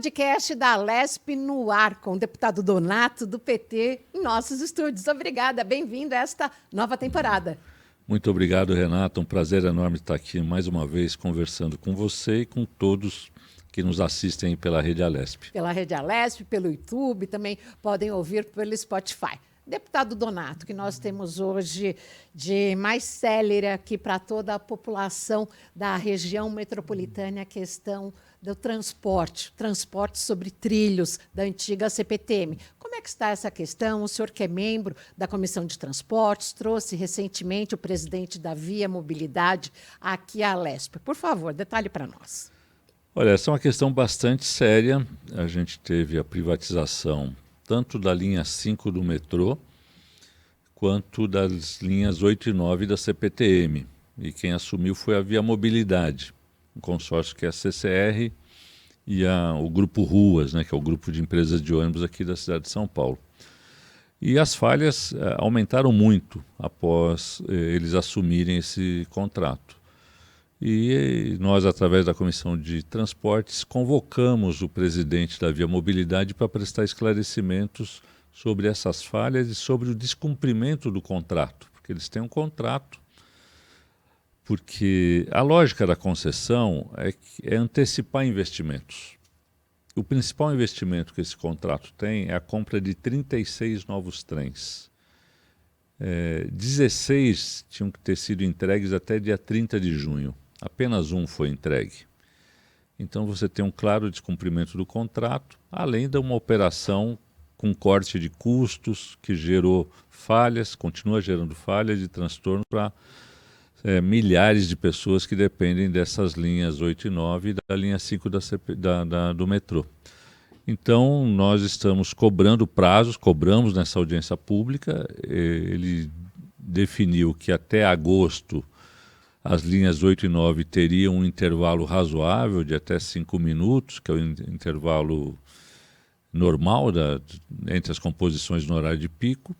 podcast da Alesp no ar, com o deputado Donato, do PT, em nossos estúdios. Obrigada, bem-vindo a esta nova temporada. Muito obrigado, Renata. Um prazer enorme estar aqui mais uma vez conversando com você e com todos que nos assistem pela Rede Alesp. Pela Rede Alesp, pelo YouTube, também podem ouvir pelo Spotify. Deputado Donato, que nós temos hoje de mais célere aqui para toda a população da região metropolitana, a questão do transporte sobre trilhos da antiga CPTM. Como é que está essa questão? O senhor que é membro da Comissão de Transportes, trouxe recentemente o presidente da Via Mobilidade aqui à Alesp. Por favor, detalhe para nós. Olha, essa é uma questão bastante séria. A gente teve a privatização tanto da linha 5 do metrô, quanto das linhas 8 e 9 da CPTM. E quem assumiu foi a Via Mobilidade, um consórcio que é a CCR e o Grupo Ruas, né, que é o grupo de empresas de ônibus aqui da cidade de São Paulo. E as falhas aumentaram muito após eles assumirem esse contrato. E nós, através da Comissão de Transportes, convocamos o presidente da Via Mobilidade para prestar esclarecimentos sobre essas falhas e sobre o descumprimento do contrato, porque eles têm um contrato, porque a lógica da concessão é antecipar investimentos. O principal investimento que esse contrato tem é a compra de 36 novos trens. 16 tinham que ter sido entregues até dia 30 de junho. Apenas um foi entregue. Então você tem um claro descumprimento do contrato, além de uma operação com corte de custos que gerou falhas, continua gerando falhas e transtorno para milhares de pessoas que dependem dessas linhas 8 e 9 e da linha 5 do metrô. Então nós estamos cobrando prazos, cobramos nessa audiência pública. Ele definiu que até agosto as linhas 8 e 9 teriam um intervalo razoável de até 5 minutos, que é o intervalo normal entre as composições no horário de pico,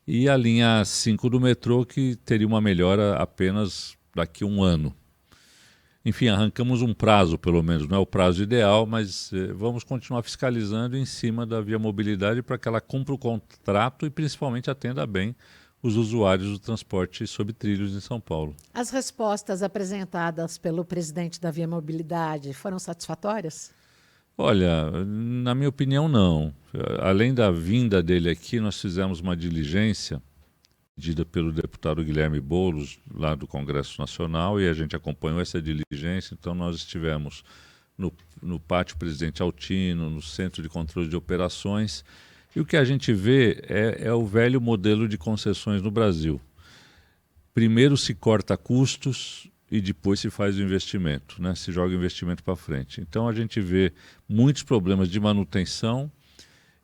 e a linha 5 do metrô, que teria uma melhora apenas daqui a um ano. Enfim, arrancamos um prazo, pelo menos, não é o prazo ideal, mas vamos continuar fiscalizando em cima da Via Mobilidade para que ela cumpra o contrato e principalmente atenda bem os usuários do transporte sobre trilhos em São Paulo. As respostas apresentadas pelo presidente da Via Mobilidade foram satisfatórias? Olha, na minha opinião, não. Além da vinda dele aqui, nós fizemos uma diligência pedida pelo deputado Guilherme Boulos, lá do Congresso Nacional, e a gente acompanhou essa diligência. Então nós estivemos no Pátio Presidente Altino, no Centro de Controle de Operações. E o que a gente vê é o velho modelo de concessões no Brasil. Primeiro se corta custos e depois se faz o investimento, né? Se joga o investimento para frente. Então a gente vê muitos problemas de manutenção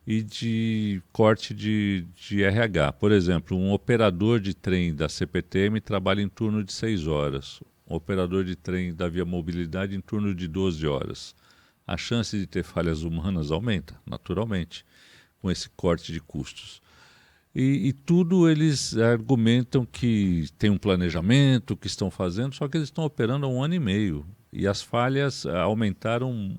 e de corte de RH. Por exemplo, um operador de trem da CPTM trabalha em turno de 6 horas. Um operador de trem da Via Mobilidade em turno de 12 horas. A chance de ter falhas humanas aumenta, naturalmente, com esse corte de custos. E tudo eles argumentam que tem um planejamento, que estão fazendo, só que eles estão operando há 1 ano e meio. E as falhas aumentaram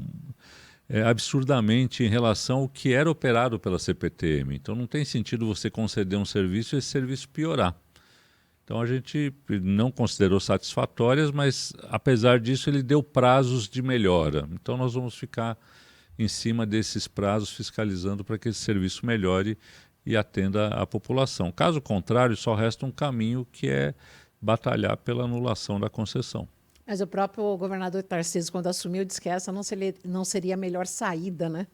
absurdamente em relação ao que era operado pela CPTM. Então não tem sentido você conceder um serviço e esse serviço piorar. Então a gente não considerou satisfatórias, mas apesar disso ele deu prazos de melhora. Então nós vamos ficar em cima desses prazos, fiscalizando para que esse serviço melhore e atenda a população. Caso contrário, só resta um caminho, que é batalhar pela anulação da concessão. Mas o próprio governador Tarcísio, quando assumiu, disse que essa não seria a melhor saída, né?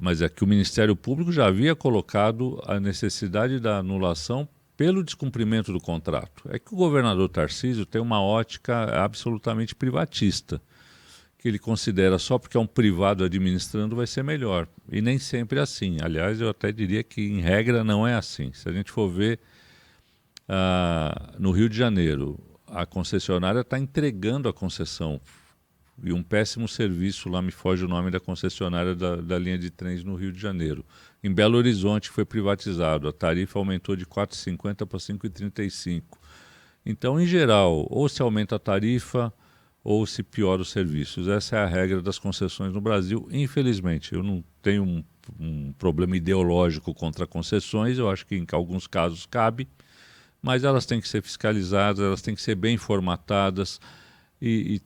Mas é que o Ministério Público já havia colocado a necessidade da anulação pelo descumprimento do contrato. É que o governador Tarcísio tem uma ótica absolutamente privatista, que ele considera só porque é um privado administrando vai ser melhor. E nem sempre é assim. Aliás, eu até diria que, em regra, não é assim. Se a gente for ver no Rio de Janeiro, a concessionária está entregando a concessão. E um péssimo serviço, lá me foge o nome da concessionária da linha de trens no Rio de Janeiro. Em Belo Horizonte foi privatizado, a tarifa aumentou de R$ 4,50 para R$ 5,35. Então, em geral, ou se aumenta a tarifa, ou se piora os serviços. Essa é a regra das concessões no Brasil. Infelizmente, eu não tenho um problema ideológico contra concessões, eu acho que em alguns casos cabe, mas elas têm que ser fiscalizadas, elas têm que ser bem formatadas e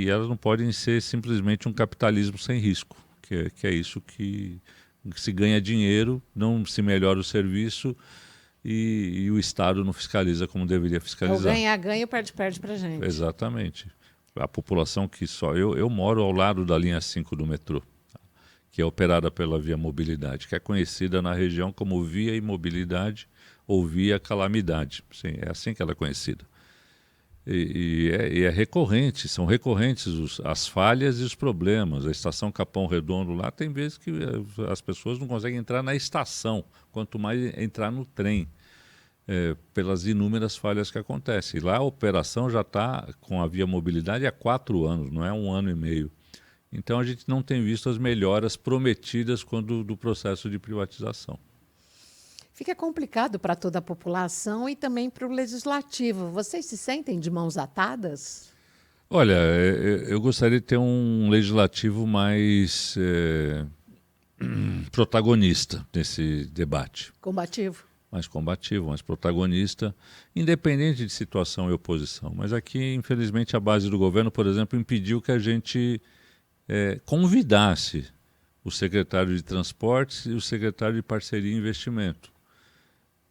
elas não podem ser simplesmente um capitalismo sem risco, que é isso que se ganha dinheiro, não se melhora o serviço e o Estado não fiscaliza como deveria fiscalizar. O ganha-ganha, o perde-perde para a gente. Exatamente. A população que só... Eu moro ao lado da linha 5 do metrô, que é operada pela Via Mobilidade, que é conhecida na região como Via Imobilidade ou Via Calamidade. Sim, é assim que ela é conhecida. E é recorrente, são recorrentes as falhas e os problemas. A estação Capão Redondo lá, tem vezes que as pessoas não conseguem entrar na estação, quanto mais entrar no trem, pelas inúmeras falhas que acontecem. Lá a operação já está com a Via Mobilidade há 4 anos, não é 1 ano e meio. Então a gente não tem visto as melhoras prometidas quando do processo de privatização. Fica complicado para toda a população e também para o legislativo. Vocês se sentem de mãos atadas? Olha, eu gostaria de ter um legislativo mais protagonista nesse debate. Combativo? Mais combativo, mais protagonista, independente de situação e oposição. Mas aqui, infelizmente, a base do governo, por exemplo, impediu que a gente convidasse o secretário de Transportes e o secretário de Parceria e Investimento,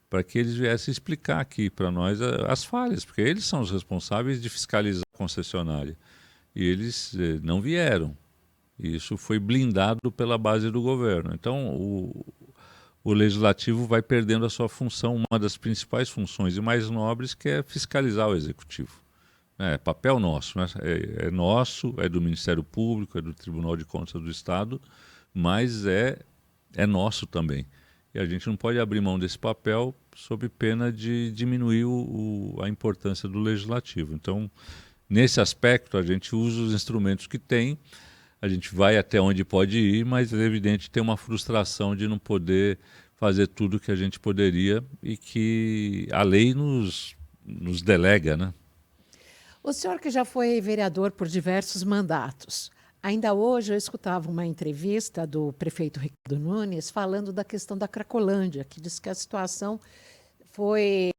para que eles viessem explicar aqui para nós as falhas, porque eles são os responsáveis de fiscalizar a concessionária. E eles não vieram. E isso foi blindado pela base do governo. Então, o legislativo vai perdendo a sua função, uma das principais funções e mais nobres, que é fiscalizar o executivo. É papel nosso, né? É nosso, é do Ministério Público, é do Tribunal de Contas do Estado, mas é nosso também. E a gente não pode abrir mão desse papel sob pena de diminuir a importância do legislativo. Então, nesse aspecto, a gente usa os instrumentos que tem, a gente vai até onde pode ir, mas é evidente que tem uma frustração de não poder fazer tudo que a gente poderia e que a lei nos delega, né? O senhor que já foi vereador por diversos mandatos, ainda hoje eu escutava uma entrevista do prefeito Ricardo Nunes falando da questão da Cracolândia, que diz que a situação foi...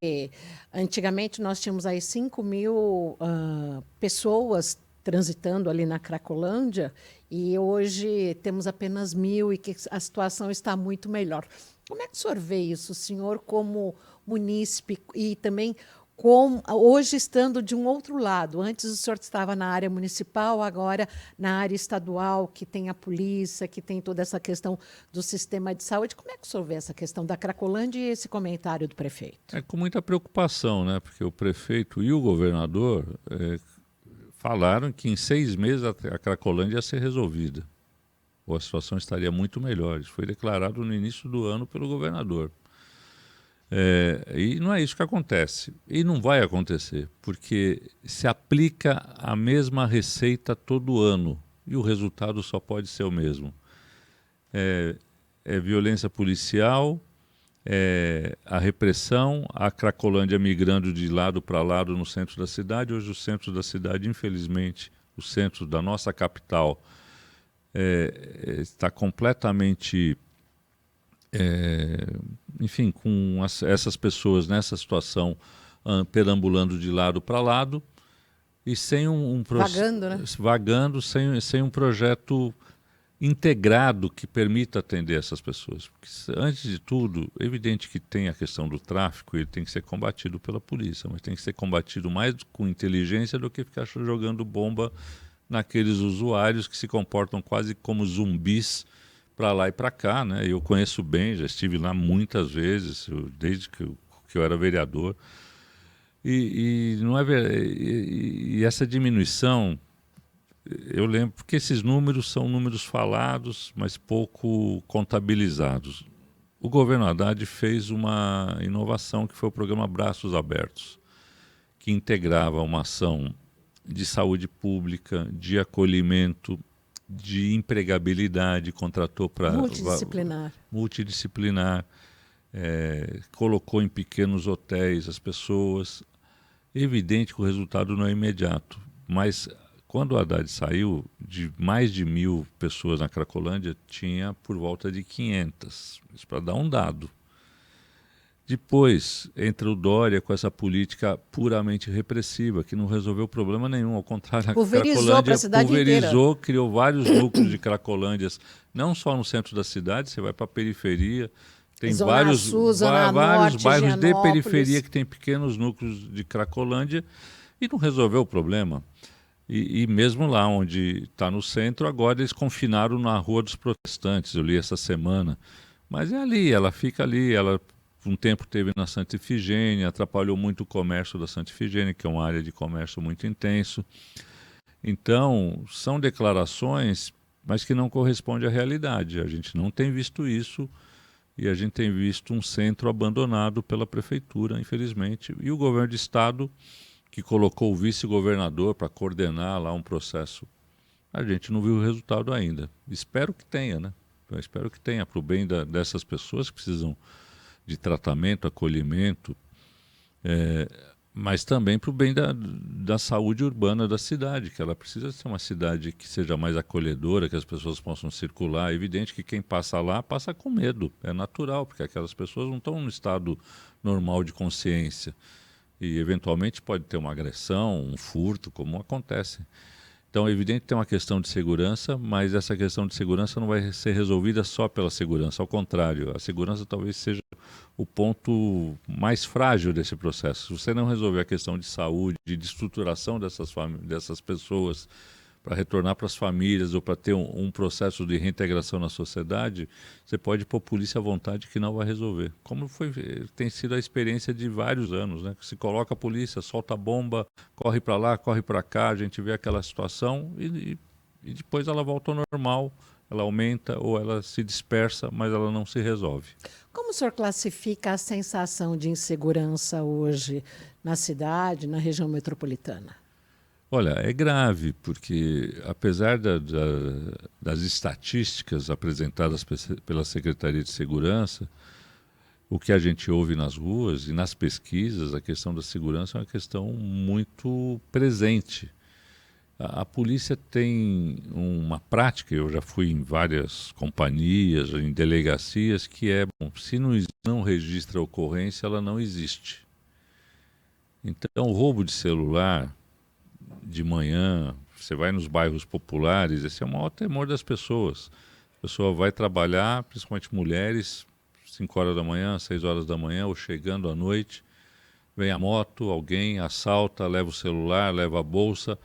Antigamente nós tínhamos aí 5.000 pessoas transitando ali na Cracolândia e hoje temos apenas 1.000 e que a situação está muito melhor. Como é que o senhor vê isso, o senhor como munícipe e também hoje estando de um outro lado? Antes o senhor estava na área municipal, agora na área estadual, que tem a polícia, que tem toda essa questão do sistema de saúde. Como é que o senhor vê essa questão da Cracolândia e esse comentário do prefeito? É com muita preocupação, né? Porque o prefeito e o governador falaram que em 6 meses a Cracolândia ia ser resolvida, ou a situação estaria muito melhor. Isso foi declarado no início do ano pelo governador. E não é isso que acontece. E não vai acontecer, porque se aplica a mesma receita todo ano e o resultado só pode ser o mesmo. Violência policial, a repressão, a Cracolândia migrando de lado para lado no centro da cidade. Hoje o centro da cidade, infelizmente, o centro da nossa capital está completamente... enfim, com essas pessoas nessa situação perambulando de lado para lado e sem vagando, né? Vagando, sem um projeto integrado que permita atender essas pessoas. Porque, antes de tudo, é evidente que tem a questão do tráfico, ele tem que ser combatido pela polícia, mas tem que ser combatido mais com inteligência do que ficar jogando bomba naqueles usuários que se comportam quase como zumbis para lá e para cá, né? Eu conheço bem, já estive lá muitas vezes, desde que eu era vereador. E não é e essa diminuição, eu lembro, porque esses números são números falados, mas pouco contabilizados. O governo Haddad fez uma inovação que foi o programa Braços Abertos, que integrava uma ação de saúde pública, de acolhimento, de empregabilidade, contratou para... Multidisciplinar. Colocou em pequenos hotéis as pessoas. É evidente que o resultado não é imediato. mas quando o Haddad saiu, de mais de 1.000 pessoas na Cracolândia, tinha por volta de 500. Isso para dar um dado. Depois entra o Dória com essa política puramente repressiva, que não resolveu problema nenhum. Ao contrário, a Pulverizou para a cidade pulverizou, inteira. criou vários núcleos de Cracolândias, não só no centro da cidade, você vai para a periferia, tem Zona Sul, Zona vários Norte, bairros de Higienópolis. periferia que tem pequenos núcleos de Cracolândia e não resolveu o problema. E mesmo lá onde está no centro, agora eles confinaram na Rua dos Protestantes, eu li essa semana. Mas é ali, ela fica ali, ela um tempo teve na Santa Ifigênia, atrapalhou muito o comércio da Santa Ifigênia, que é uma área de comércio muito intenso. Então, são declarações, mas que não correspondem à realidade. A gente não tem visto isso e a gente tem visto um centro abandonado pela prefeitura, infelizmente. E o governo de estado, que colocou o vice-governador para coordenar lá um processo, a gente não viu o resultado ainda. Espero que tenha, né? Eu espero que tenha, para o bem dessas pessoas que precisam de tratamento, acolhimento, mas também para o bem da saúde urbana da cidade, que ela precisa ser uma cidade que seja mais acolhedora, que as pessoas possam circular. É evidente que quem passa lá passa com medo, é natural, porque aquelas pessoas não estão no estado normal de consciência. E, eventualmente, pode ter uma agressão, um furto, como acontece. Então, é evidente que tem uma questão de segurança, mas essa questão de segurança não vai ser resolvida só pela segurança. Ao contrário, a segurança talvez seja o ponto mais frágil desse processo. Se você não resolver a questão de saúde, de estruturação dessas pessoas para retornar para as famílias ou para ter um processo de reintegração na sociedade, você pode pôr polícia à vontade que não vai resolver. Como tem sido a experiência de vários anos, né? Se coloca a polícia, solta a bomba, corre para lá, corre para cá, a gente vê aquela situação e depois ela volta ao normal, ela aumenta ou ela se dispersa, mas ela não se resolve. Como o senhor classifica a sensação de insegurança hoje na cidade, na região metropolitana? Olha, é grave, porque apesar das estatísticas apresentadas pela Secretaria de Segurança, o que a gente ouve nas ruas e nas pesquisas, a questão da segurança é uma questão muito presente. A polícia tem uma prática, eu já fui em várias companhias, em delegacias, que bom, se não registra a ocorrência, ela não existe. Então, o roubo de celular de manhã, você vai nos bairros populares, esse é o maior temor das pessoas. A pessoa vai trabalhar, principalmente mulheres, 5 horas da manhã, 6 horas da manhã, ou chegando à noite, vem a moto, alguém assalta, leva o celular, leva a bolsa,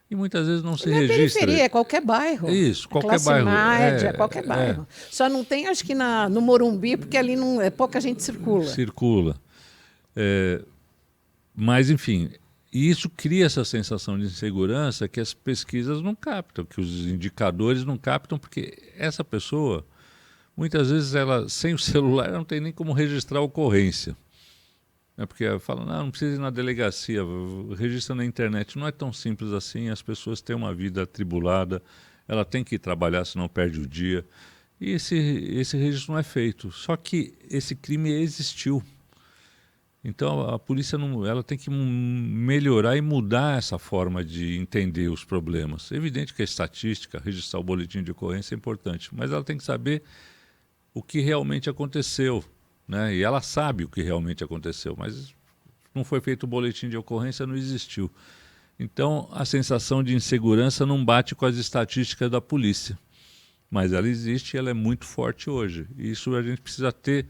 e muitas vezes não se registra. Periferia, é qualquer bairro. Isso, qualquer classe bairro. média, qualquer bairro. Só não tem, acho que no Morumbi, porque ali pouca gente circula. Circula. Mas, enfim, e isso cria essa sensação de insegurança que as pesquisas não captam, que os indicadores não captam, porque essa pessoa, muitas vezes, ela sem o celular, ela não tem nem como registrar a ocorrência. Porque ela fala, não precisa ir na delegacia, registra na internet. Não é tão simples assim, as pessoas têm uma vida atribulada, ela tem que ir trabalhar, senão perde o dia. E esse registro não é feito. Só que esse crime existiu. Então a polícia ela tem que melhorar e mudar essa forma de entender os problemas. É evidente que a estatística, registrar o boletim de ocorrência é importante, mas ela tem que saber o que realmente aconteceu, né? E ela sabe o que realmente aconteceu, mas não foi feito o boletim de ocorrência, não existiu. Então a sensação de insegurança não bate com as estatísticas da polícia, mas ela existe e ela é muito forte hoje. E isso a gente precisa ter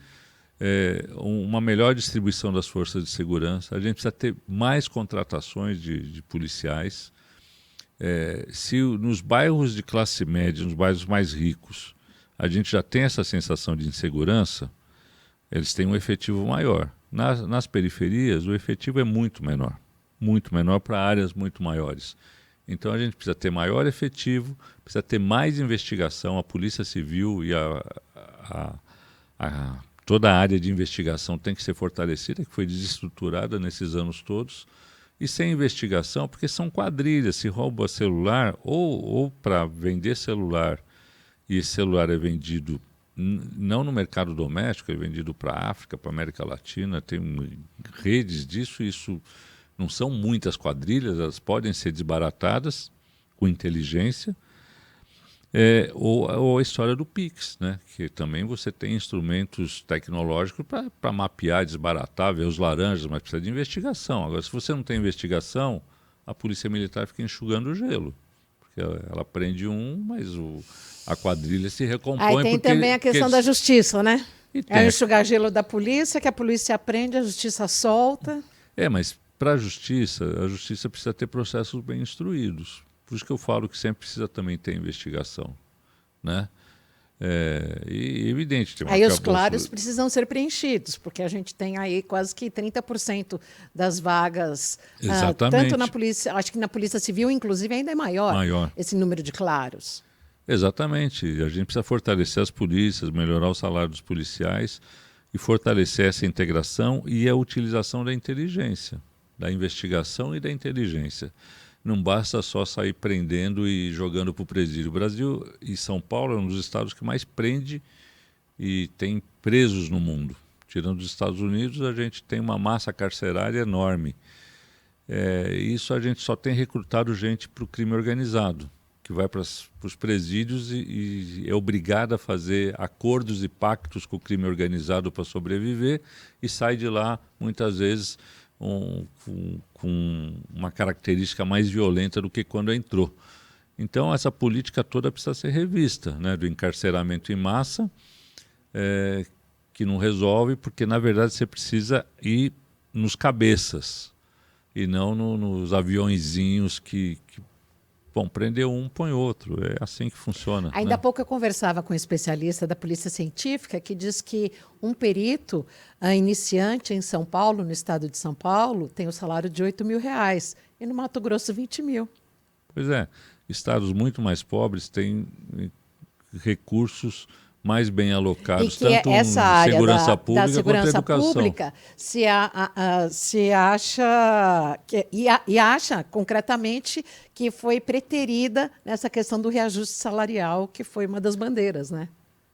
uma melhor distribuição das forças de segurança, a gente precisa ter mais contratações de policiais. Se nos bairros de classe média, nos bairros mais ricos, a gente já tem essa sensação de insegurança, eles têm um efetivo maior. Nas periferias, o efetivo é muito menor para áreas muito maiores. Então a gente precisa ter maior efetivo, precisa ter mais investigação, a Polícia Civil e toda a área de investigação tem que ser fortalecida, que foi desestruturada nesses anos todos. E sem investigação, porque são quadrilhas, se rouba celular ou para vender celular, e esse celular é vendido não no mercado doméstico, é vendido para a África, para a América Latina, tem redes disso, isso Não são muitas quadrilhas, elas podem ser desbaratadas com inteligência. Ou a história do Pix, né? Que também você tem instrumentos tecnológicos para mapear, desbaratar, ver os laranjas, mas precisa de investigação. Agora, se você não tem investigação, a polícia militar fica enxugando o gelo. Porque ela prende mas a quadrilha se recompõe. Aí tem também a questão da justiça, né? É o enxugar gelo da polícia, que a polícia prende, a justiça solta. Mas para a justiça precisa ter processos bem instruídos. Por isso que eu falo que sempre precisa também ter investigação, né? E evidente... Aí os claros precisam ser preenchidos, porque a gente tem aí quase que 30% das vagas, tanto na polícia, acho que na Polícia Civil, inclusive, ainda é maior. Esse número de claros. Exatamente. A gente precisa fortalecer as polícias, melhorar o salário dos policiais e fortalecer essa integração e a utilização da inteligência, da investigação e da inteligência. Não basta só sair prendendo e jogando para o presídio. O Brasil e São Paulo é um dos estados que mais prende e tem presos no mundo. Tirando os Estados Unidos, a gente tem uma massa carcerária enorme. Isso a gente só tem recrutado gente para o crime organizado, que vai para os presídios e é obrigada a fazer acordos e pactos com o crime organizado para sobreviver e sai de lá, muitas vezes, com uma característica mais violenta do que quando entrou. Então, essa política toda precisa ser revista, né, do encarceramento em massa, que não resolve, porque, na verdade, você precisa ir nos cabeças e não nos aviõezinhos que bom, prendeu um, põe outro. É assim que funciona. Ainda há pouco eu conversava com um especialista da Polícia Científica que diz que um perito iniciante em São Paulo, no estado de São Paulo, tem o salário de R$8.000 e no Mato Grosso 20 mil. Pois é. Estados muito mais pobres têm recursos mais bem alocados, e que tanto essa área segurança pública da segurança quanto educação. Pública se acha e acha concretamente que foi preterida nessa questão do reajuste salarial, que foi uma das bandeiras, né?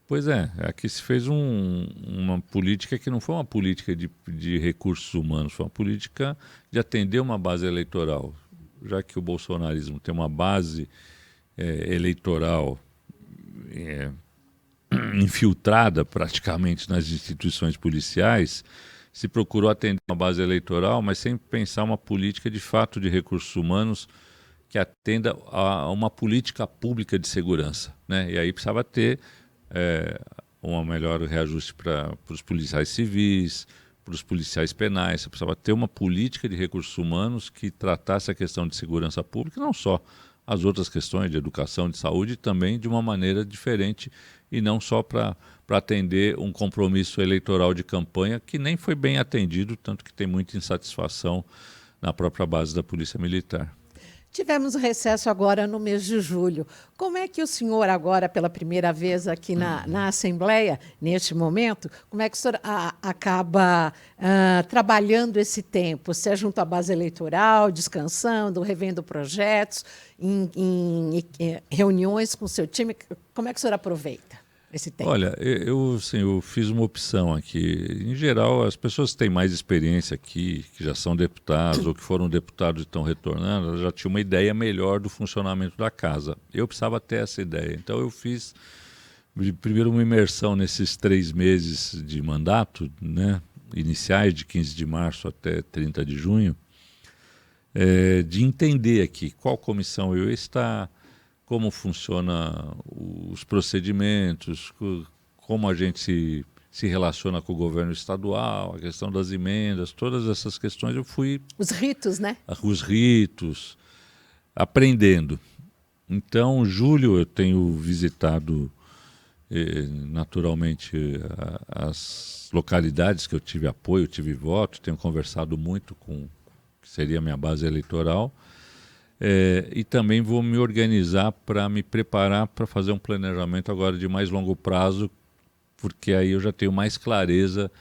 Pois é, aqui se fez uma política que não foi uma política de recursos humanos, foi uma política de atender uma base eleitoral. Já que o bolsonarismo tem uma base eleitoral infiltrada praticamente nas instituições policiais, se procurou atender uma base eleitoral, mas sem pensar uma política de fato de recursos humanos que atenda a uma política pública de segurança, né? E aí precisava ter um melhor reajuste para os policiais civis, para os policiais penais. Você precisava ter uma política de recursos humanos que tratasse a questão de segurança pública, não só as outras questões de educação, de saúde, também de uma maneira diferente e não só para atender um compromisso eleitoral de campanha que nem foi bem atendido, tanto que tem muita insatisfação na própria base da Polícia Militar. Tivemos o recesso agora no mês de julho. Como é que o senhor agora, pela primeira vez aqui na Assembleia, neste momento, como é que o senhor acaba trabalhando esse tempo? Se é junto à base eleitoral, descansando, revendo projetos, em reuniões com o seu time? Como é que o senhor aproveita esse tempo? Olha, eu fiz uma opção aqui. Em geral, as pessoas que têm mais experiência aqui, que já são deputados ou que foram deputados e estão retornando, elas já tinham uma ideia melhor do funcionamento da casa. Eu precisava ter essa ideia. Então, eu fiz, primeiro, uma imersão nesses 3 meses de mandato, né, iniciais, de 15 de março até 30 de junho, de entender aqui qual comissão eu ia estar, como funcionam os procedimentos, como a gente se relaciona com o governo estadual, a questão das emendas, todas essas questões eu fui... Os ritos, né? Os ritos, aprendendo. Então, julho eu tenho visitado naturalmente as localidades que eu tive apoio, tive voto, tenho conversado muito com que seria a minha base eleitoral. E também vou me organizar para me preparar para fazer um planejamento agora de mais longo prazo, porque aí eu já tenho mais clareza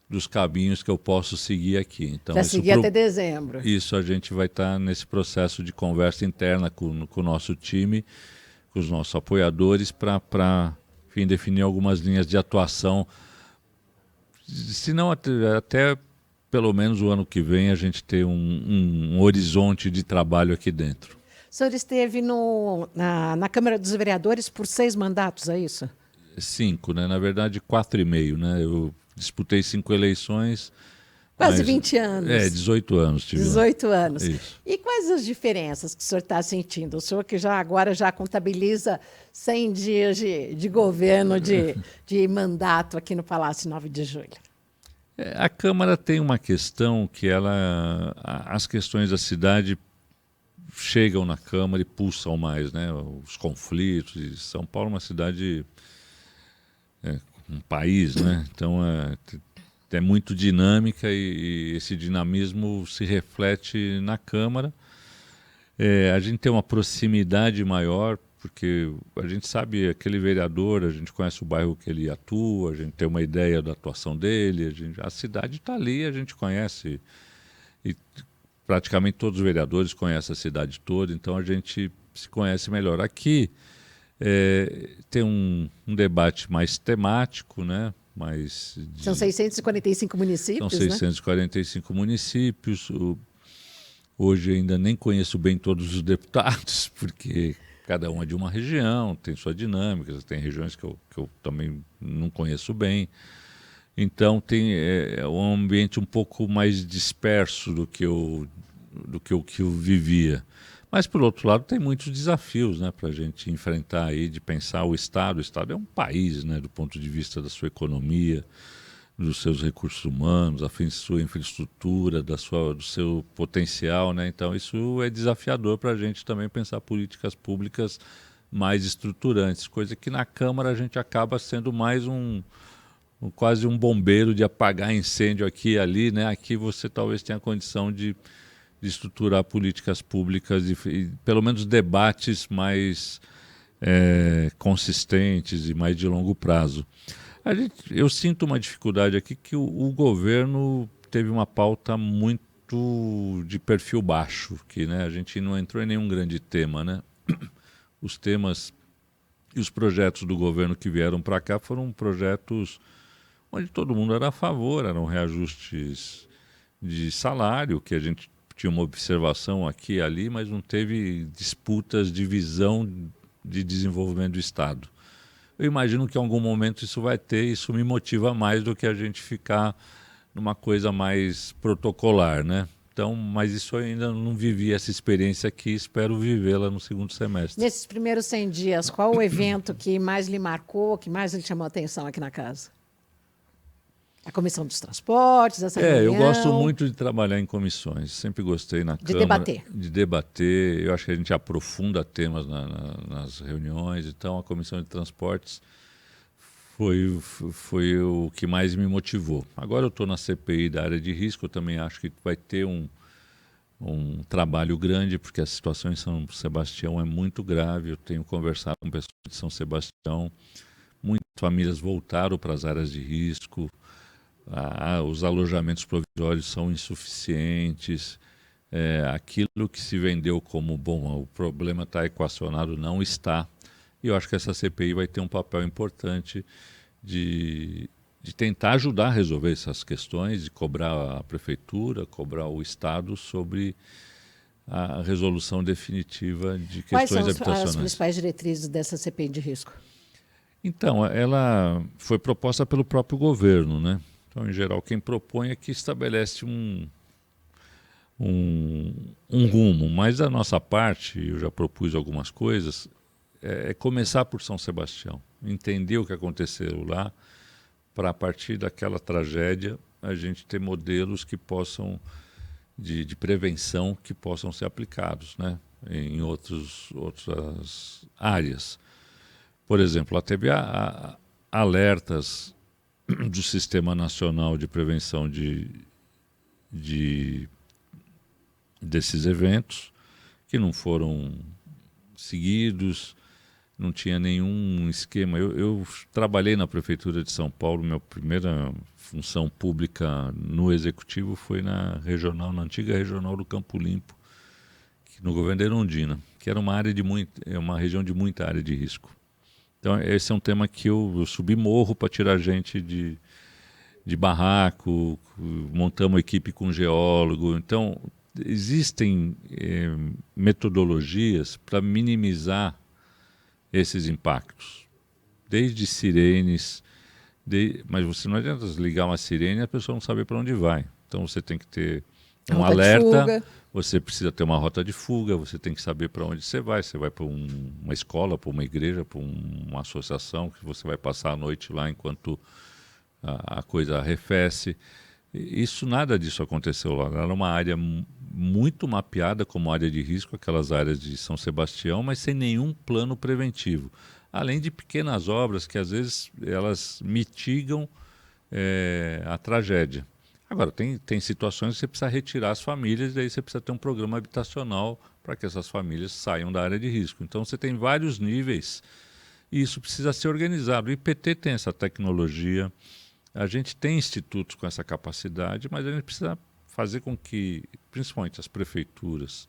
dos caminhos que eu posso seguir aqui. Então, já seguir até dezembro. Isso, a gente vai estar nesse processo de conversa interna com o nosso time, com os nossos apoiadores, para definir algumas linhas de atuação, se não até pelo menos o ano que vem, a gente ter um horizonte de trabalho aqui dentro. O senhor esteve na Câmara dos Vereadores por 6 mandatos, é isso? 5, né? Na verdade, 4,5, né? Eu disputei 5 eleições. Quase 20 anos. 18 anos tive 18 anos. Isso. E quais as diferenças que o senhor está sentindo? O senhor que agora já contabiliza 100 dias de governo, de mandato aqui no Palácio 9 de Julho. A Câmara tem uma questão que as questões da cidade chegam na Câmara e pulsam mais, né? Os conflitos. E São Paulo é uma cidade, um país, né? Então é muito dinâmica e esse dinamismo se reflete na Câmara. A gente tem uma proximidade maior, porque a gente sabe aquele vereador, a gente conhece o bairro que ele atua, a gente tem uma ideia da atuação dele, a cidade está ali, a gente conhece, e praticamente todos os vereadores conhecem a cidade toda, então a gente se conhece melhor. Aqui tem um debate mais temático, né? São 645 municípios, São 645 municípios. Hoje ainda nem conheço bem todos os deputados, porque cada um é de uma região, tem sua dinâmica, tem regiões que eu também não conheço bem. Então tem um ambiente um pouco mais disperso do que eu vivia. Mas, por outro lado, tem muitos desafios, né, para a gente enfrentar aí, de pensar o Estado. O Estado é um país, né, do ponto de vista da sua economia, dos seus recursos humanos, da sua infraestrutura, do seu potencial, né? Então, isso é desafiador para a gente também pensar políticas públicas mais estruturantes, coisa que na Câmara a gente acaba sendo mais quase um bombeiro de apagar incêndio aqui e ali, né? Aqui você talvez tenha condição de estruturar políticas públicas e pelo menos debates mais consistentes e mais de longo prazo. Eu sinto uma dificuldade aqui que o governo teve uma pauta muito de perfil baixo, que, né, a gente não entrou em nenhum grande tema, né? Os temas e os projetos do governo que vieram para cá foram projetos onde todo mundo era a favor, eram reajustes de salário, que a gente tinha uma observação aqui e ali, mas não teve disputas de visão de desenvolvimento do Estado. Eu imagino que em algum momento isso vai ter, isso me motiva mais do que a gente ficar numa coisa mais protocolar, né? Então, mas isso eu ainda não vivi essa experiência aqui, espero vivê-la no segundo semestre. Nesses primeiros 100 dias, qual o evento que mais lhe marcou, que mais lhe chamou a atenção aqui na casa? A Comissão dos Transportes, essa reunião? Eu gosto muito de trabalhar em comissões, sempre gostei na Câmara. De debater. Eu acho que a gente aprofunda temas nas reuniões, então a Comissão de Transportes foi o que mais me motivou. Agora eu estou na CPI da área de risco, eu também acho que vai ter um trabalho grande, porque a situação em São Sebastião é muito grave. Eu tenho conversado com pessoas de São Sebastião, muitas famílias voltaram para as áreas de risco, os alojamentos provisórios são insuficientes, aquilo que se vendeu como bom, o problema está equacionado, não está. E eu acho que essa CPI vai ter um papel importante de tentar ajudar a resolver essas questões, de cobrar a prefeitura, cobrar o Estado sobre a resolução definitiva de questões habitacionais. Quais são as principais diretrizes dessa CPI de risco? Então, ela foi proposta pelo próprio governo, né? Então, em geral, quem propõe é que estabelece um rumo, mas da nossa parte, eu já propus algumas coisas, começar por São Sebastião, entender o que aconteceu lá, para a partir daquela tragédia a gente ter modelos que possam, de prevenção, que possam ser aplicados, né, em outras áreas. Por exemplo, lá teve alertas do Sistema Nacional de Prevenção desses eventos, que não foram seguidos, não tinha nenhum esquema. Eu trabalhei na Prefeitura de São Paulo, minha primeira função pública no Executivo foi na antiga Regional do Campo Limpo, no governo da Erundina, que era uma região de muita área de risco. Então, esse é um tema que eu subi morro para tirar gente de barraco, montamos equipe com geólogo. Então, existem metodologias para minimizar esses impactos, desde sirenes, mas você não adianta ligar uma sirene e a pessoa não saber para onde vai. Então você tem que ter um alerta, você precisa ter uma rota de fuga, você tem que saber para onde você vai para uma escola, para uma igreja, para uma associação, que você vai passar a noite lá enquanto a coisa arrefece. Nada disso aconteceu lá. Era uma área muito mapeada como área de risco, aquelas áreas de São Sebastião, mas sem nenhum plano preventivo. Além de pequenas obras que às vezes elas mitigam a tragédia. Agora, tem situações que você precisa retirar as famílias, e aí você precisa ter um programa habitacional para que essas famílias saiam da área de risco. Então você tem vários níveis e isso precisa ser organizado. O IPT tem essa tecnologia, a gente tem institutos com essa capacidade, mas a gente precisa fazer com que, principalmente as prefeituras,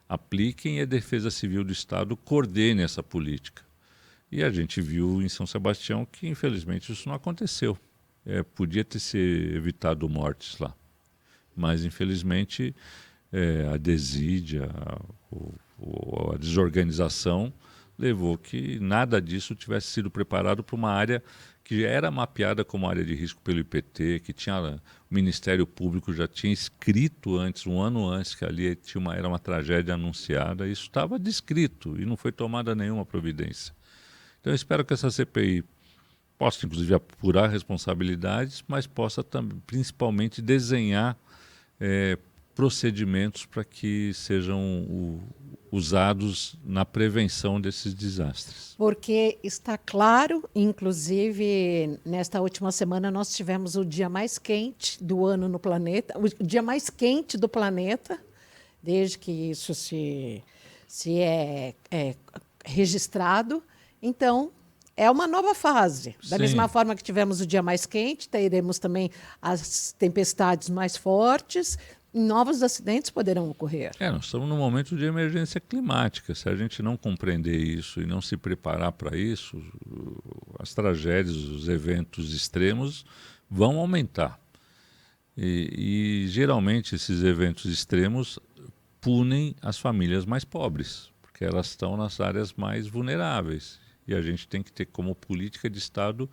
apliquem e a Defesa Civil do Estado coordene essa política. E a gente viu em São Sebastião que, infelizmente, isso não aconteceu. Podia ter se evitado mortes lá. Mas, infelizmente, a desídia, a desorganização levou que nada disso tivesse sido preparado para uma área que já era mapeada como área de risco pelo IPT, que o Ministério Público já tinha escrito antes, um ano antes, que ali era uma tragédia anunciada. Isso estava descrito e não foi tomada nenhuma providência. Então eu espero que essa CPI possa, inclusive, apurar responsabilidades, mas possa também, principalmente, desenhar procedimentos para que sejam usados na prevenção desses desastres. Porque está claro, inclusive, nesta última semana nós tivemos o dia mais quente do ano no planeta, o dia mais quente do planeta, desde que isso se é registrado. Então, é uma nova fase. Da Sim. mesma forma que tivemos o dia mais quente, teremos também as tempestades mais fortes, e novos acidentes poderão ocorrer. Nós estamos num momento de emergência climática. Se a gente não compreender isso e não se preparar para isso, as tragédias, os eventos extremos vão aumentar. E geralmente esses eventos extremos punem as famílias mais pobres, porque elas estão nas áreas mais vulneráveis. E a gente tem que ter como política de Estado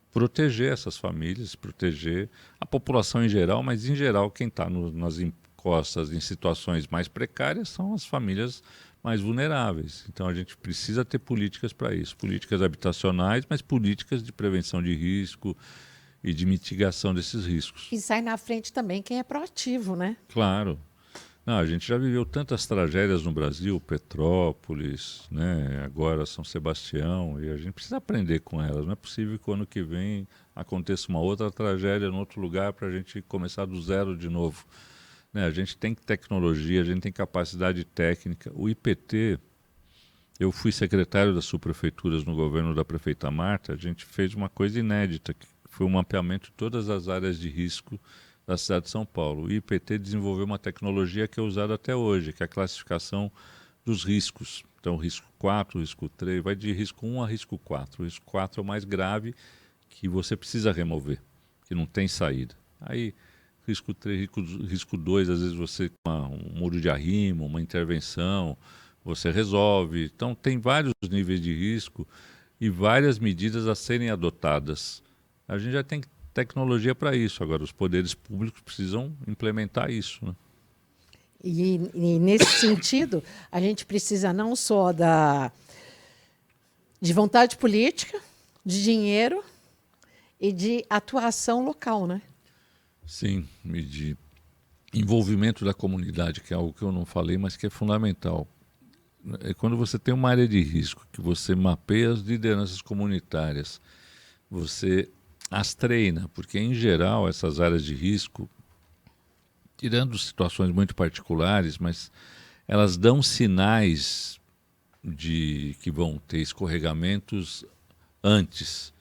proteger essas famílias, proteger a população em geral, mas em geral quem está nas encostas, em situações mais precárias, são as famílias mais vulneráveis. Então a gente precisa ter políticas para isso, políticas habitacionais, mas políticas de prevenção de risco e de mitigação desses riscos. E sai na frente também quem é proativo, né? Claro. Não, a gente já viveu tantas tragédias no Brasil, Petrópolis, né, agora São Sebastião, e a gente precisa aprender com elas. Não é possível que o ano que vem aconteça uma outra tragédia em outro lugar para a gente começar do zero de novo. Né, a gente tem tecnologia, a gente tem capacidade técnica. O IPT, eu fui secretário das subprefeituras no governo da prefeita Marta, a gente fez uma coisa inédita, que foi um mapeamento de todas as áreas de risco da cidade de São Paulo. O IPT desenvolveu uma tecnologia que é usada até hoje, que é a classificação dos riscos. Então, risco 4, risco 3, vai de risco 1 a risco 4. O risco 4 é o mais grave, que você precisa remover, que não tem saída. Aí, risco 3, risco 2, às vezes você com um muro de arrimo, uma intervenção, você resolve. Então, tem vários níveis de risco e várias medidas a serem adotadas. A gente já tem tecnologia para isso. Agora, os poderes públicos precisam implementar isso, né? E nesse sentido, a gente precisa não só de vontade política, de dinheiro e de atuação local, né? Sim, e de envolvimento da comunidade, que é algo que eu não falei, mas que é fundamental. Quando você tem uma área de risco, que você mapeia as lideranças comunitárias, você as treina, porque em geral essas áreas de risco, tirando situações muito particulares, mas elas dão sinais de que vão ter escorregamentos antes.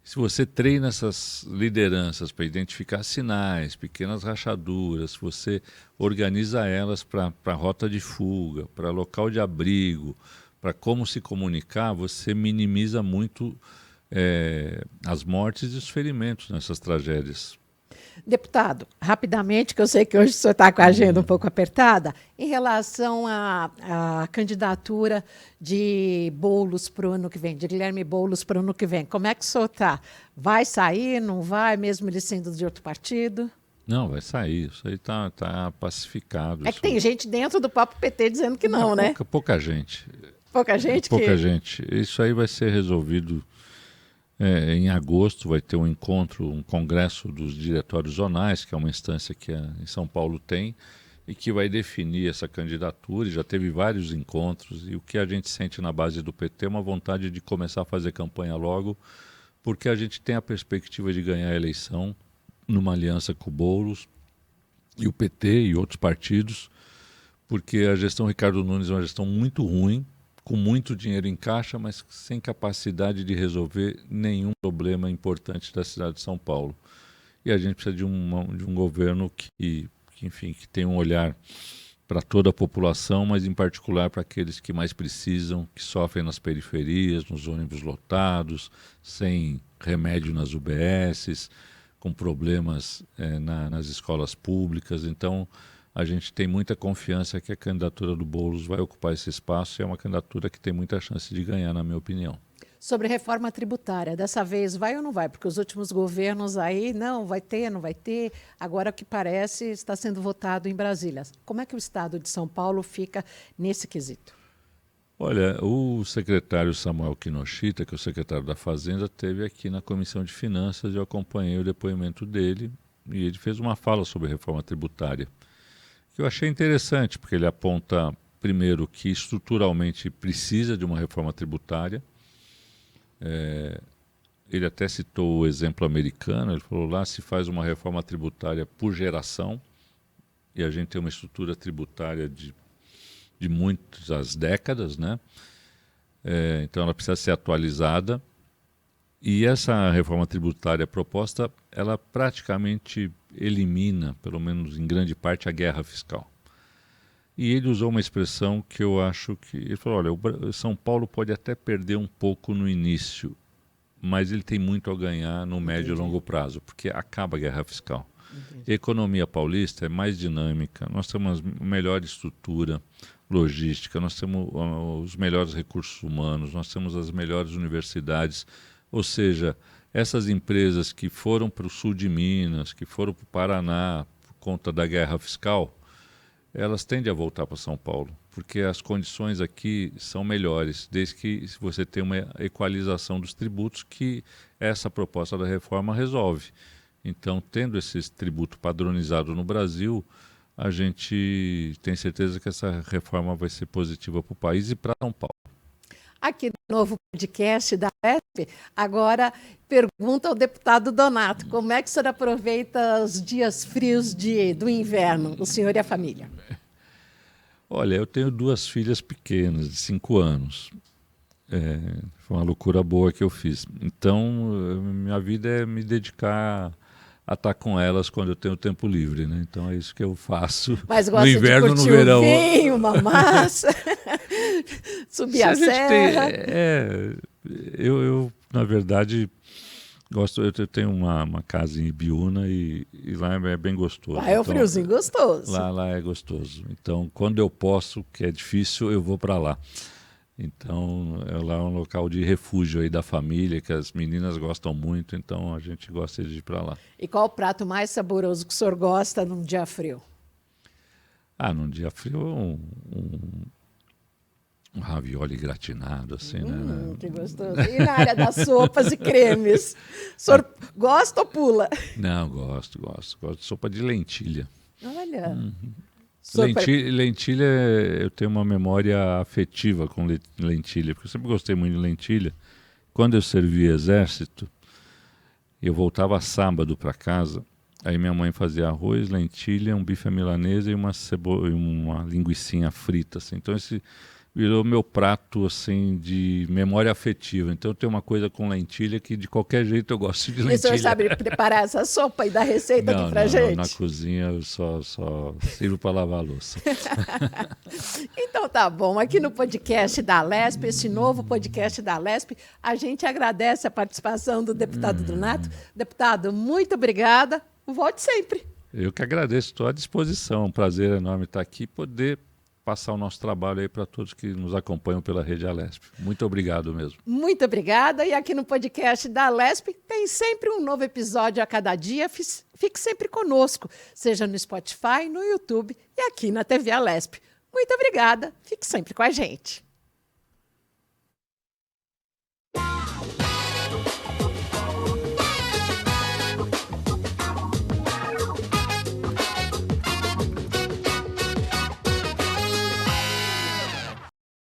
Se você treina essas lideranças para identificar sinais, pequenas rachaduras, se você organiza elas para rota de fuga, para local de abrigo, para como se comunicar, você minimiza muito as mortes e os ferimentos nessas tragédias. Deputado, rapidamente, que eu sei que hoje o senhor está com a agenda um pouco apertada, em relação à candidatura de Boulos para o ano que vem, de Guilherme Boulos para o ano que vem, como é que o senhor está? Vai sair, não vai, mesmo ele sendo de outro partido? Não, vai sair, isso aí tá pacificado. É que tem gente dentro do próprio PT dizendo que não, né? Pouca gente. Pouca gente Pouca gente. Isso aí vai ser resolvido em agosto, vai ter um encontro, um congresso dos diretórios zonais, que é uma instância que em São Paulo tem, e que vai definir essa candidatura, e já teve vários encontros, e o que a gente sente na base do PT é uma vontade de começar a fazer campanha logo, porque a gente tem a perspectiva de ganhar a eleição numa aliança com o Boulos e o PT e outros partidos, porque a gestão Ricardo Nunes é uma gestão muito ruim, com muito dinheiro em caixa, mas sem capacidade de resolver nenhum problema importante da cidade de São Paulo. E a gente precisa de um governo enfim, que tenha um olhar para toda a população, mas em particular para aqueles que mais precisam, que sofrem nas periferias, nos ônibus lotados, sem remédio nas UBSs, com problemas nas escolas públicas. Então, a gente tem muita confiança que a candidatura do Boulos vai ocupar esse espaço e é uma candidatura que tem muita chance de ganhar, na minha opinião. Sobre reforma tributária, dessa vez vai ou não vai? Porque os últimos governos aí, não, vai ter, não vai ter. Agora, o que parece, está sendo votado em Brasília. Como é que o Estado de São Paulo fica nesse quesito? Olha, o secretário Samuel Kinoshita, que é o secretário da Fazenda, esteve aqui na Comissão de Finanças e eu acompanhei o depoimento dele e ele fez uma fala sobre reforma tributária, que eu achei interessante, porque ele aponta, primeiro, que estruturalmente precisa de uma reforma tributária. Ele até citou o exemplo americano, ele falou lá se faz uma reforma tributária por geração e a gente tem uma estrutura tributária de muitas décadas, né? Então ela precisa ser atualizada e essa reforma tributária proposta, ela praticamente elimina, pelo menos em grande parte, a guerra fiscal. E ele usou uma expressão que eu acho que... Ele falou, olha, São Paulo pode até perder um pouco no início, mas ele tem muito a ganhar no médio e longo prazo, porque acaba a guerra fiscal. A economia paulista é mais dinâmica, nós temos a melhor estrutura logística, nós temos os melhores recursos humanos, nós temos as melhores universidades, ou seja, essas empresas que foram para o sul de Minas, que foram para o Paraná por conta da guerra fiscal, elas tendem a voltar para São Paulo, porque as condições aqui são melhores, desde que você tenha uma equalização dos tributos que essa proposta da reforma resolve. Então, tendo esse tributo padronizado no Brasil, a gente tem certeza que essa reforma vai ser positiva para o país e para São Paulo. Aqui no novo podcast da UESP, agora pergunta ao deputado Donato, como é que o senhor aproveita os dias frios do inverno, o senhor e a família? Olha, eu tenho 2 filhas pequenas, de 5 anos. Foi uma loucura boa que eu fiz. Então, minha vida é me dedicar a estar com elas quando eu tenho tempo livre, né? Então é isso que eu faço. Mas gosta no inverno, de curtir no verão. Um vinho, uma massa, subir a serra. Eu, na verdade, gosto. Eu tenho uma casa em Ibiúna e lá é bem gostoso. Lá é o friozinho gostoso. Lá é gostoso. Então, quando eu posso, que é difícil, eu vou para lá. Então, lá é um local de refúgio aí da família, que as meninas gostam muito, então a gente gosta de ir para lá. E qual o prato mais saboroso que o senhor gosta num dia frio? Num dia frio, um ravioli gratinado, assim, né? Que gostoso. E na área das sopas e cremes? O senhor gosta ou pula? Não, gosto. Gosto de sopa de lentilha. Olha... Lentilha, eu tenho uma memória afetiva com lentilha, porque eu sempre gostei muito de lentilha. Quando eu servia exército, eu voltava sábado para casa, aí minha mãe fazia arroz, lentilha, um bife à milanesa e uma linguicinha frita. Assim. Então virou meu prato assim de memória afetiva. Então tem uma coisa com lentilha que de qualquer jeito eu gosto de lentilha. E o senhor sabe preparar essa sopa e dar receita aqui pra gente? Não, na cozinha eu só sirvo para lavar a louça. Então tá bom, aqui no podcast da Alesp, esse novo podcast da Alesp, a gente agradece a participação do deputado Donato. Deputado, muito obrigada, volte sempre. Eu que agradeço, estou à disposição, um prazer enorme estar aqui e poder passar o nosso trabalho aí para todos que nos acompanham pela Rede Alesp. Muito obrigado mesmo. Muito obrigada. E aqui no podcast da Alesp tem sempre um novo episódio a cada dia. Fique sempre conosco, seja no Spotify, no YouTube e aqui na TV Alesp. Muito obrigada. Fique sempre com a gente.